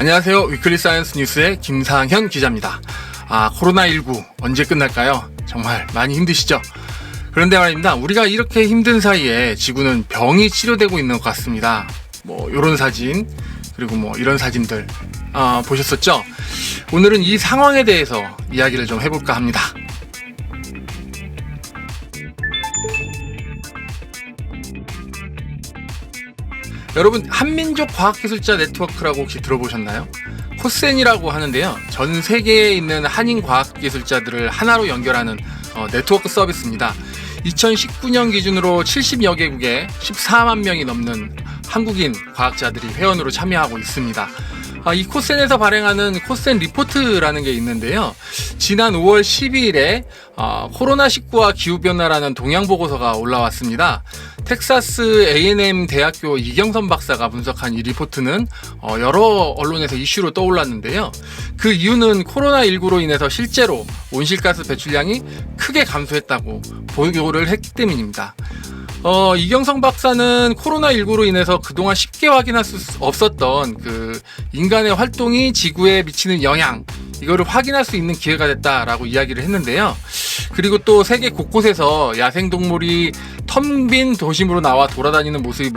안녕하세요. 위클리 사이언스 뉴스의 김상현 기자입니다. 코로나19 언제 끝날까요? 정말 많이 힘드시죠? 그런데 말입니다. 우리가 이렇게 힘든 사이에 지구는 병이 치료되고 있는 것 같습니다. 요런 사진, 그리고 이런 사진들 보셨었죠? 오늘은 이 상황에 대해서 이야기를 좀 해볼까 합니다. 여러분, 한민족 과학기술자 네트워크라고 혹시 들어보셨나요? 코센이라고 하는데요. 전 세계에 있는 한인 과학기술자들을 하나로 연결하는 네트워크 서비스입니다. 2019년 기준으로 70여 개국에 14만 명이 넘는 한국인 과학자들이 회원으로 참여하고 있습니다. 이 코센에서 발행하는 코센 리포트라는 게 있는데요. 지난 5월 12일에 코로나19와 기후변화라는 동향보고서가 올라왔습니다. 텍사스 A&M 대학교 이경선 박사가 분석한 이 리포트는 여러 언론에서 이슈로 떠올랐는데요. 그 이유는 코로나19로 인해서 실제로 온실가스 배출량이 크게 감소했다고 보고를 했기 때문입니다. 이경성 박사는 코로나19로 인해서 그동안 쉽게 확인할 수 없었던 그 인간의 활동이 지구에 미치는 영향, 이거를 확인할 수 있는 기회가 됐다라고 이야기를 했는데요. 그리고 또 세계 곳곳에서 야생동물이 텅 빈 도심으로 나와 돌아다니는 모습이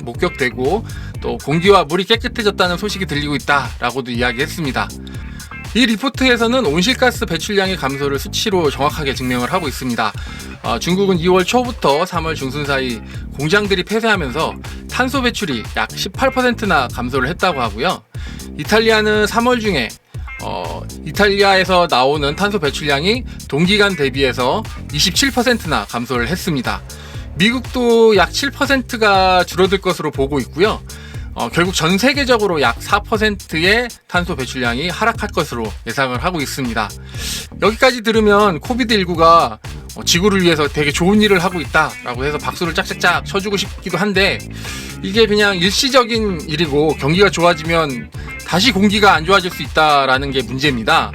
목격되고 또 공기와 물이 깨끗해졌다는 소식이 들리고 있다라고도 이야기했습니다. 이 리포트에서는 온실가스 배출량의 감소를 수치로 정확하게 증명을 하고 있습니다. 중국은 2월 초부터 3월 중순 사이 공장들이 폐쇄하면서 탄소 배출이 약 18%나 감소를 했다고 하고요. 이탈리아는 3월 중에 이탈리아에서 나오는 탄소 배출량이 동기간 대비해서 27%나 감소를 했습니다. 미국도 약 7%가 줄어들 것으로 보고 있고요. 결국 전 세계적으로 약 4%의 탄소 배출량이 하락할 것으로 예상을 하고 있습니다. 여기까지 들으면 코비드19가 지구를 위해서 되게 좋은 일을 하고 있다라고 해서 박수를 짝짝짝 쳐주고 싶기도 한데, 이게 그냥 일시적인 일이고 경기가 좋아지면 다시 공기가 안 좋아질 수 있다라는 게 문제입니다.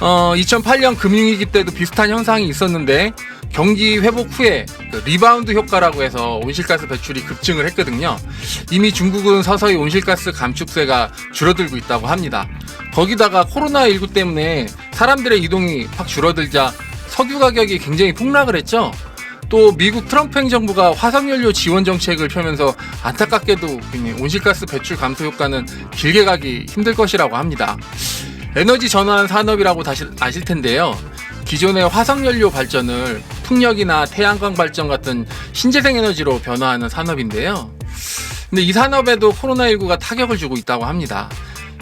어, 2008년 금융위기 때도 비슷한 현상이 있었는데 경기 회복 후에 리바운드 효과라고 해서 온실가스 배출이 급증을 했거든요. 이미 중국은 서서히 온실가스 감축세가 줄어들고 있다고 합니다. 거기다가 코로나19 때문에 사람들의 이동이 확 줄어들자 석유 가격이 굉장히 폭락을 했죠. 또 미국 트럼프 행정부가 화석연료 지원 정책을 펴면서 안타깝게도 온실가스 배출 감소 효과는 길게 가기 힘들 것이라고 합니다. 에너지 전환 산업이라고 다시 아실 텐데요. 기존의 화석연료 발전을 풍력이나 태양광 발전 같은 신재생 에너지로 변화하는 산업인데요. 근데 이 산업에도 코로나19가 타격을 주고 있다고 합니다.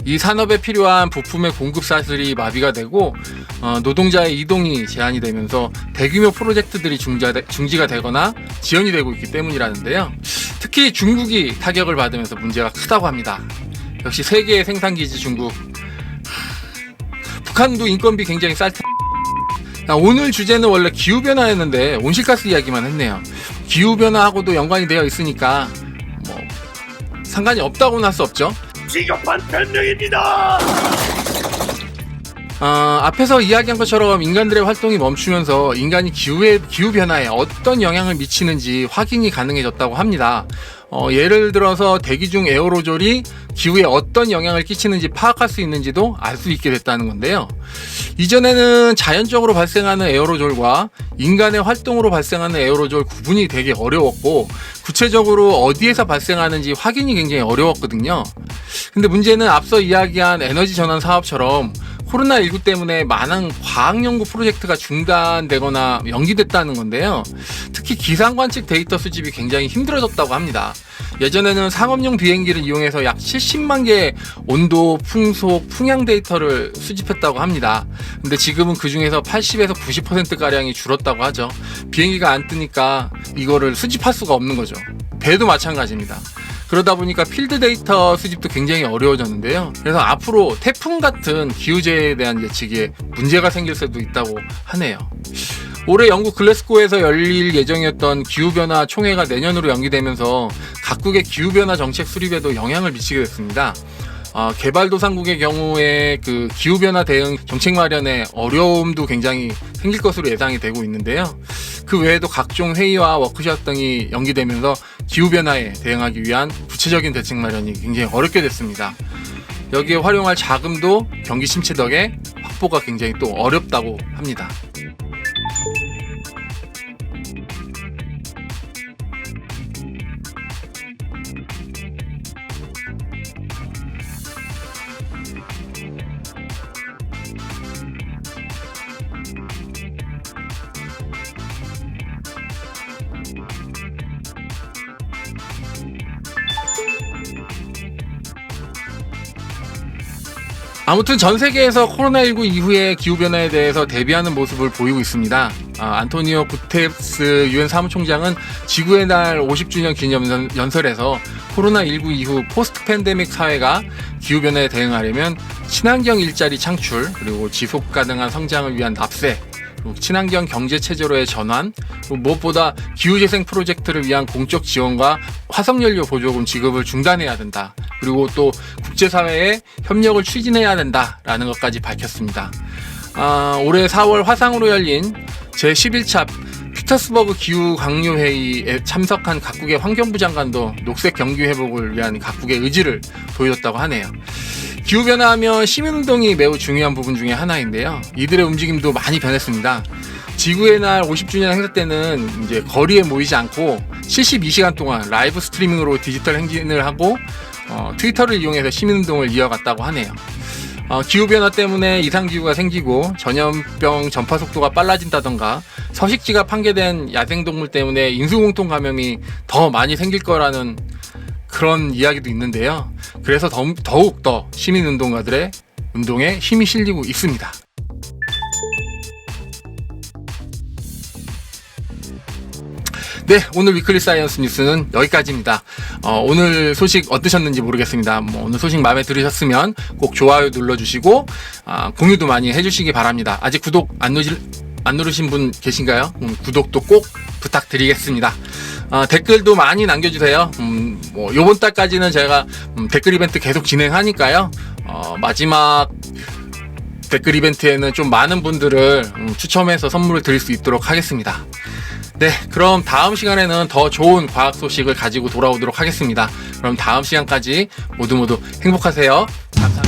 이 산업에 필요한 부품의 공급 사슬이 마비가 되고 노동자의 이동이 제한이 되면서 대규모 프로젝트들이 중지가 되거나 지연이 되고 있기 때문이라는데요. 특히 중국이 타격을 받으면서 문제가 크다고 합니다. 역시 세계의 생산기지 중국. 북한도 인건비 굉장히 쌀 텐데. 오늘 주제는 원래 기후변화였는데 온실가스 이야기만 했네요. 기후변화하고도 연관이 되어 있으니까 상관이 없다고는 할 수 없죠. 지겹한 변명입니다. 앞에서 이야기한 것처럼 인간들의 활동이 멈추면서 인간이 기후변화에 어떤 영향을 미치는지 확인이 가능해졌다고 합니다. 예를 들어서 대기 중 에어로졸이 기후에 어떤 영향을 끼치는지 파악할 수 있는지도 알 수 있게 됐다는 건데요. 이전에는 자연적으로 발생하는 에어로졸과 인간의 활동으로 발생하는 에어로졸 구분이 되게 어려웠고, 구체적으로 어디에서 발생하는지 확인이 굉장히 어려웠거든요. 근데 문제는 앞서 이야기한 에너지 전환 사업처럼 코로나19 때문에 많은 과학 연구 프로젝트가 중단되거나 연기됐다는 건데요. 특히 기상 관측 데이터 수집이 굉장히 힘들어졌다고 합니다. 예전에는 상업용 비행기를 이용해서 약 70만 개의 온도, 풍속, 풍향 데이터를 수집했다고 합니다. 근데 지금은 그 중에서 80에서 90%가량이 줄었다고 하죠. 비행기가 안 뜨니까 이거를 수집할 수가 없는 거죠. 배도 마찬가지입니다. 그러다 보니까 필드 데이터 수집도 굉장히 어려워졌는데요. 그래서 앞으로 태풍 같은 기후재해에 대한 예측에 문제가 생길 수도 있다고 하네요. 올해 영국 글래스고에서 열릴 예정이었던 기후변화 총회가 내년으로 연기되면서 각국의 기후변화 정책 수립에도 영향을 미치게 됐습니다. 개발도상국의 경우에 그 기후변화 대응 정책 마련에 어려움도 굉장히 생길 것으로 예상이 되고 있는데요. 그 외에도 각종 회의와 워크숍 등이 연기되면서 기후변화에 대응하기 위한 구체적인 대책 마련이 굉장히 어렵게 됐습니다. 여기에 활용할 자금도 경기 침체 덕에 확보가 굉장히 또 어렵다고 합니다. 아무튼 전 세계에서 코로나19 이후의 기후변화에 대해서 대비하는 모습을 보이고 있습니다. 안토니오 구테르스 유엔 사무총장은 지구의 날 50주년 기념 연설에서 코로나19 이후 포스트 팬데믹 사회가 기후변화에 대응하려면 친환경 일자리 창출, 그리고 지속 가능한 성장을 위한 납세, 친환경 경제 체제로의 전환, 무엇보다 기후재생 프로젝트를 위한 공적 지원과 화석연료 보조금 지급을 중단해야 된다. 그리고 또 국제사회에 협력을 추진해야 된다라는 것까지 밝혔습니다. 올해 4월 화상으로 열린 제11차 피터스버그 기후강요회의에 참석한 각국의 환경부 장관도 녹색 경기 회복을 위한 각국의 의지를 보여줬다고 하네요. 기후변화하면 시민운동이 매우 중요한 부분 중에 하나인데요. 이들의 움직임도 많이 변했습니다. 지구의 날 50주년 행사 때는 이제 거리에 모이지 않고 72시간 동안 라이브 스트리밍으로 디지털 행진을 하고 트위터를 이용해서 시민운동을 이어갔다고 하네요. 기후변화 때문에 이상기후가 생기고 전염병 전파 속도가 빨라진다던가 서식지가 판게된 야생동물 때문에 인수공통 감염이 더 많이 생길 거라는 그런 이야기도 있는데요. 그래서 더욱 더 시민운동가들의 운동에 힘이 실리고 있습니다. 네, 오늘 위클리 사이언스 뉴스는 여기까지입니다. 오늘 소식 어떠셨는지 모르겠습니다. 오늘 소식 마음에 들으셨으면 꼭 좋아요 눌러주시고 공유도 많이 해주시기 바랍니다. 아직 구독 안 누르신 분 계신가요? 구독도 꼭 부탁드리겠습니다. 댓글도 많이 남겨주세요. 요번 달까지는 제가 댓글 이벤트 계속 진행하니까요. 마지막 댓글 이벤트에는 좀 많은 분들을 추첨해서 선물을 드릴 수 있도록 하겠습니다. 네, 그럼 다음 시간에는 더 좋은 과학 소식을 가지고 돌아오도록 하겠습니다. 그럼 다음 시간까지 모두 행복하세요. 감사합니다.